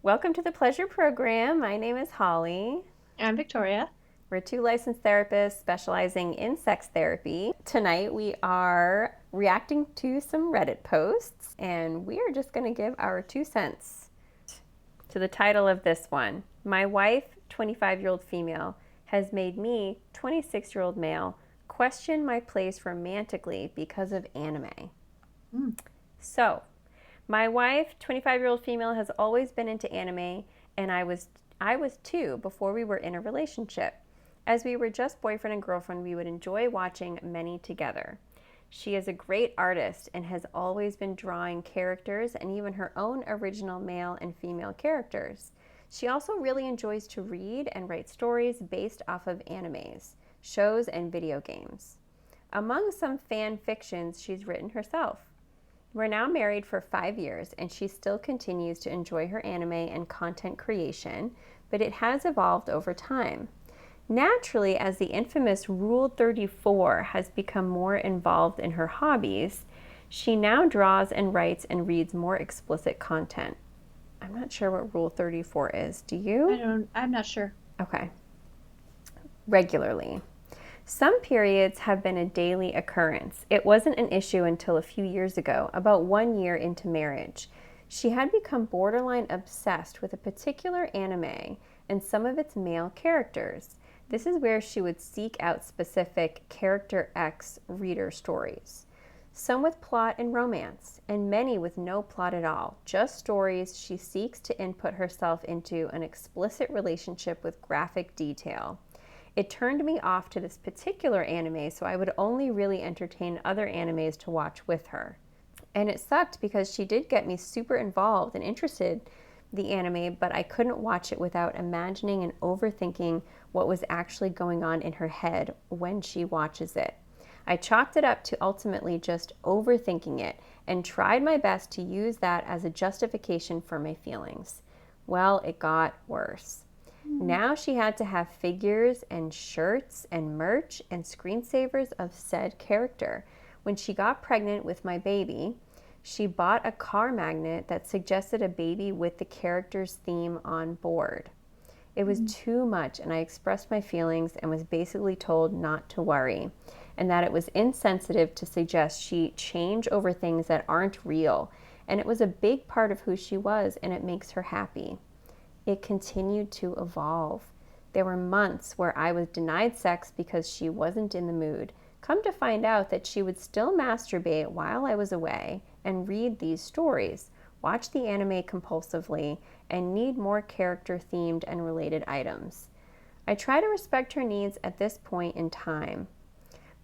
Welcome to the Pleasure Program. My name is Holly. I'm Victoria. We're two licensed therapists specializing in sex therapy. Tonight we are reacting to some Reddit posts, and we are just going to give our 2 cents to the title of this one. My wife, 25-year-old female, has made me, 26-year-old male, question my place romantically because of anime. So, my wife, 25-year-old female, has always been into anime, and I was too before we were in a relationship. As we were just boyfriend and girlfriend, we would enjoy watching many together. She is a great artist and has always been drawing characters and even her own original male and female characters. She also really enjoys to read and write stories based off of animes, shows, and video games. Among some fan fictions she's written herself. We're now married for 5 years, and she still continues to enjoy her anime and content creation, but it has evolved over time. Naturally, as the infamous Rule 34 has become more involved in her hobbies, she now draws and writes and reads more explicit content. I'm not sure what Rule 34 is. Do you? I'm not sure. Okay. Regularly. Some periods have been a daily occurrence. It wasn't an issue until a few years ago, about 1 year into marriage. She had become borderline obsessed with a particular anime and some of its male characters. This is where she would seek out specific Character X reader stories. Some with plot and romance, and many with no plot at all, just stories she seeks to input herself into an explicit relationship with graphic detail. It turned me off to this particular anime, so I would only really entertain other animes to watch with her. And it sucked because she did get me super involved and interested in the anime, but I couldn't watch it without imagining and overthinking what was actually going on in her head when she watches it. I chalked it up to ultimately just overthinking it and tried my best to use that as a justification for my feelings. Well, it got worse. Now she had to have figures and shirts and merch and screensavers of said character. When she got pregnant with my baby, she bought a car magnet that suggested a baby with the character's theme on board. It was too much, and I expressed my feelings and was basically told not to worry, and that it was insensitive to suggest she change over things that aren't real, and it was a big part of who she was, and it makes her happy. It continued to evolve. There were months where I was denied sex because she wasn't in the mood. Come to find out that she would still masturbate while I was away and read these stories, watch the anime compulsively, and need more character-themed and related items. I try to respect her needs at this point in time,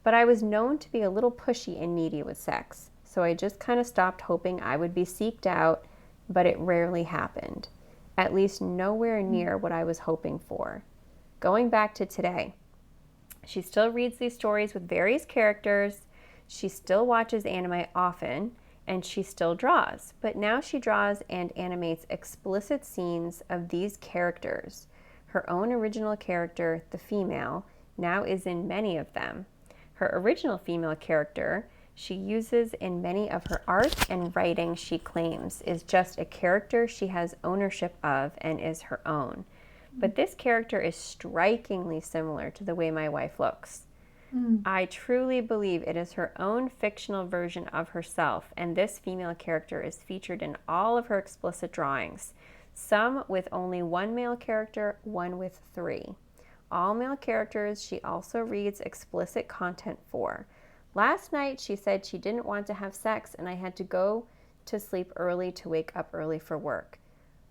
but I was known to be a little pushy and needy with sex, so I just kind of stopped hoping I would be seeked out, but it rarely happened. At least nowhere near what I was hoping for. Going back to today, she still reads these stories with various characters, she still watches anime often, and she still draws. But now she draws and animates explicit scenes of these characters. Her own original character, the female, now is in many of them. Her original female character she uses in many of her art and writing, she claims, is just a character she has ownership of and is her own. But this character is strikingly similar to the way my wife looks. I truly believe it is her own fictional version of herself, and this female character is featured in all of her explicit drawings, some with only one male character, one with 3. All male characters she also reads explicit content for. Last night, she said she didn't want to have sex and I had to go to sleep early to wake up early for work.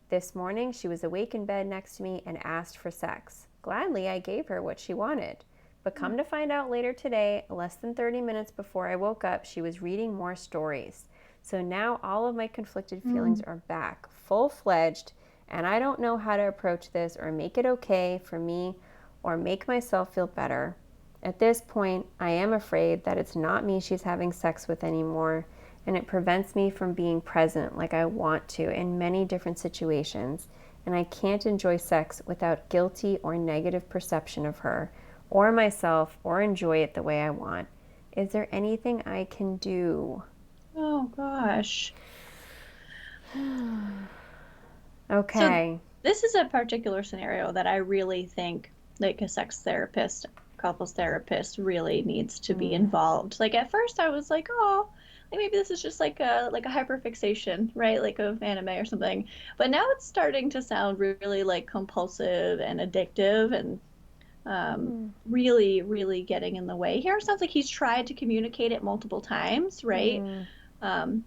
This morning, she was awake in bed next to me and asked for sex. Gladly, I gave her what she wanted. But come to find out later today, less than 30 minutes before I woke up, she was reading more stories. So now all of my conflicted feelings are back, full-fledged, and I don't know how to approach this or make it okay for me or make myself feel better. At this point, I am afraid that it's not me she's having sex with anymore, and it prevents me from being present like I want to in many different situations, and I can't enjoy sex without guilty or negative perception of her, or myself, or enjoy it the way I want. Is there anything I can do? Oh gosh. So Okay. this is a particular scenario that I really think like a sex therapist, couples therapist really needs to be Mm, involved. Like at first I was like, oh, like maybe this is just like a hyperfixation, right? Like of anime or something. But now it's starting to sound really like compulsive and addictive and mm, really, really getting in the way here. Sounds like he's tried to communicate it multiple times, right? mm, Um,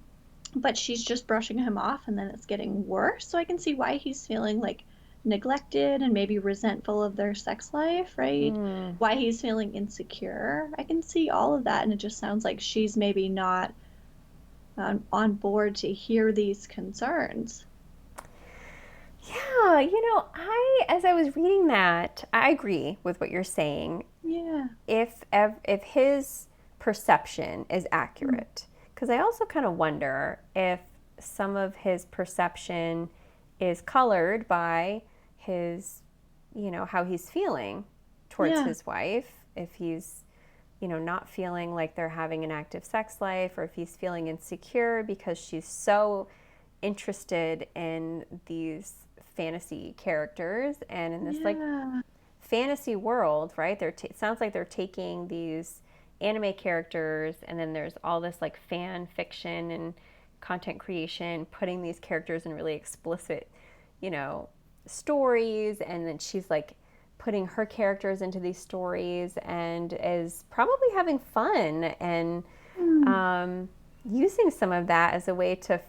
but she's just brushing him off and then it's getting worse. So I can see why he's feeling like neglected and maybe resentful of their sex life, right? mm. Why he's feeling insecure. I can see all of that. And it just sounds like she's maybe not on board to hear these concerns. Yeah, as I was reading that, I agree with what you're saying. Yeah. If his perception is Mm. accurate, because I also kind of wonder if some of his perception is colored by his, how he's feeling towards Yeah. his wife. If he's, not feeling like they're having an active sex life, or if he's feeling insecure because she's so interested in these fantasy characters and in this like Yeah. fantasy world, right? It sounds like they're taking these anime characters, and then there's all this like fan fiction and content creation, putting these characters in really explicit, you know, stories, and then she's like putting her characters into these stories and is probably having fun and Mm. um, using some of that as a way to,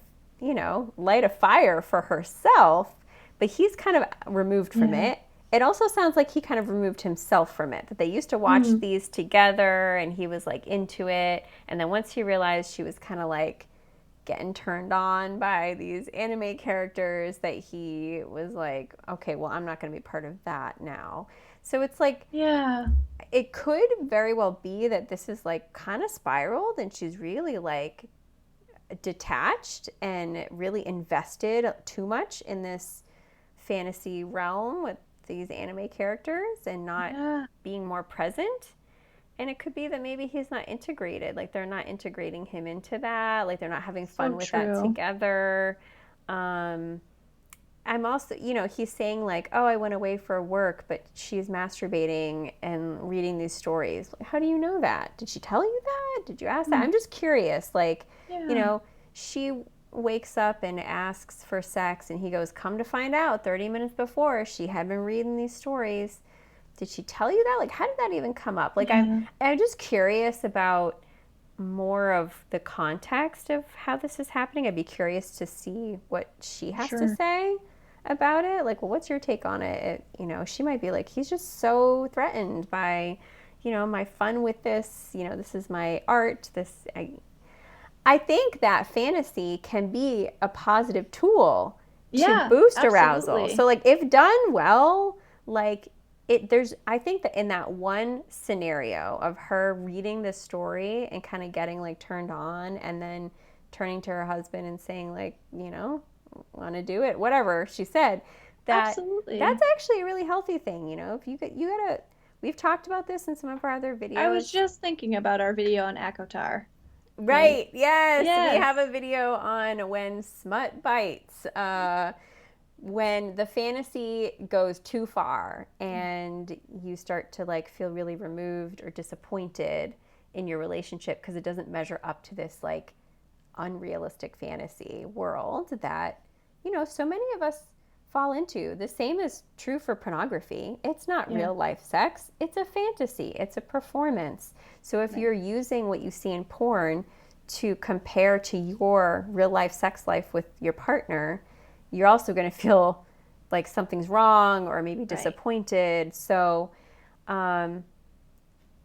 light a fire for herself. But he's kind of removed from Yeah. it. It also sounds like he kind of removed himself from it, that they used to watch Mm. these together and he was like into it. And then once he realized she was kind of like getting turned on by these anime characters, that he was like, okay, well, I'm not going to be part of that now. So it's like, Yeah. it could very well be that this is like kind of spiraled and she's really like detached and really invested too much in this fantasy realm with these anime characters and not Yeah. being more present. And it could be that maybe he's not integrated, like they're not integrating him into that, like they're not having So fun with that true. together. um I'm also, he's saying like, oh, I went away for work, but she's masturbating and reading these stories. How do you know that? Did she tell you that? Did you ask that? Mm. I'm just curious. Like, you Yeah. know, she wakes up and asks for sex, and he goes, come to find out, 30 minutes before, she had been reading these stories. Did she tell you that? Like, how did that even come up? Like, I'm, Yeah. I'm just curious about more of the context of how this is happening. I'd be curious to see what she has to Sure. say about it. Like, well, what's your take on it? She might be like, he's just so threatened by, my fun with this. This is my art. I think that fantasy can be a positive tool to Yeah, boost arousal. So absolutely. like if done well, like there's I think that in that one scenario of her reading this story and kind of getting like turned on and then turning to her husband and saying like, want to do it, whatever she said, that's Absolutely. actually a really healthy thing, if you gotta we've talked about this in some of our other I was videos. just thinking about our video on Akotar, right? Right. Yes, we have Yes. a video on when smut bites. When the fantasy goes too far and you start to like feel really removed or disappointed in your relationship because it doesn't measure up to this like unrealistic fantasy world that, so many of us fall into. The same is true for pornography. It's not Yeah, real life sex, it's a fantasy, it's a performance. So if right. you're using what you see in porn to compare to your real life sex life with your partner, you're also going to feel like something's wrong or maybe Right. disappointed. So, um,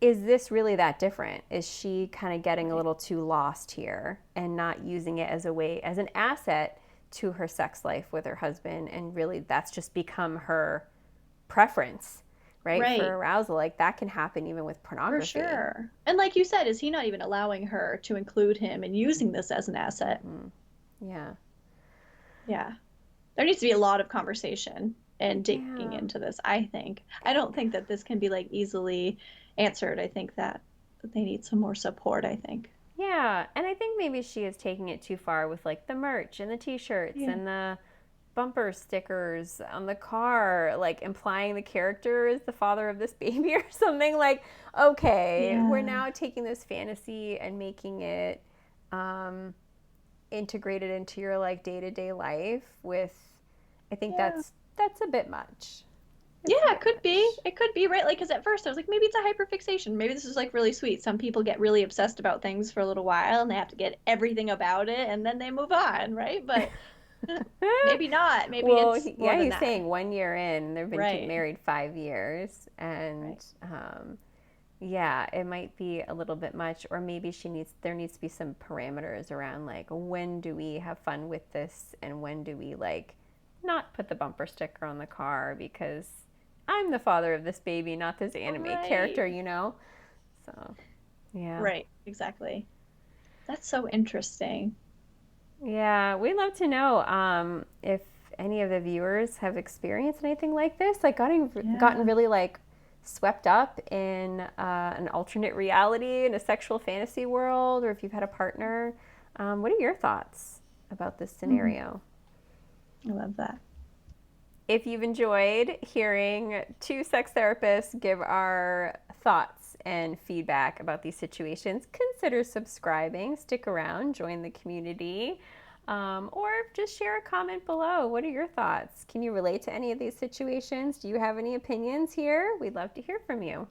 is this really that different? Is she kind of getting a Right. little too lost here and not using it as a way, as an asset to her sex life with her husband? And really, that's just become her preference, right? For Right. arousal. Like that can happen even with For pornography. sure. And like you said, is he not even allowing her to include him and using this as an asset? Mm, yeah. Yeah. There needs to be a lot of conversation and digging Yeah. into this, I think. I don't think that this can be like easily answered. I think that they need some more support, I think. Yeah. And I think maybe she is taking it too far with like the merch and the t shirts Yeah. and the bumper stickers on the car, like implying the character is the father of this baby or something. Like, okay, we're Yeah. now taking this fantasy and making it um, integrated into your like day to day life. With, I think Yeah. that's a bit much. It's a Yeah, it bit could be. much. It could be, right? Like, because at first I was like, maybe it's a hyperfixation. Maybe this is like really sweet. Some people get really obsessed about things for a little while and they have to get everything about it and then they move on, right? But maybe not. Maybe Well, it's more yeah, than he's that. saying 1 year in, they've been Right. married 5 years, and Right. yeah, it might be a little bit much, or maybe there needs to be some parameters around like when do we have fun with this, and when do we like not put the bumper sticker on the car because I'm the father of this baby, not this anime Right. character, you know? So, yeah. Right. Exactly. That's so interesting. Yeah, we'd love to know if any of the viewers have experienced anything like this, like gotten Yeah. really like swept up in an alternate reality in a sexual fantasy world, or if you've had a partner. What are your thoughts about this Mhm. scenario? I love that. If you've enjoyed hearing two sex therapists give our thoughts and feedback about these situations, consider subscribing, stick around, join the community, or just share a comment below. What are your thoughts? Can you relate to any of these situations? Do you have any opinions here? We'd love to hear from you.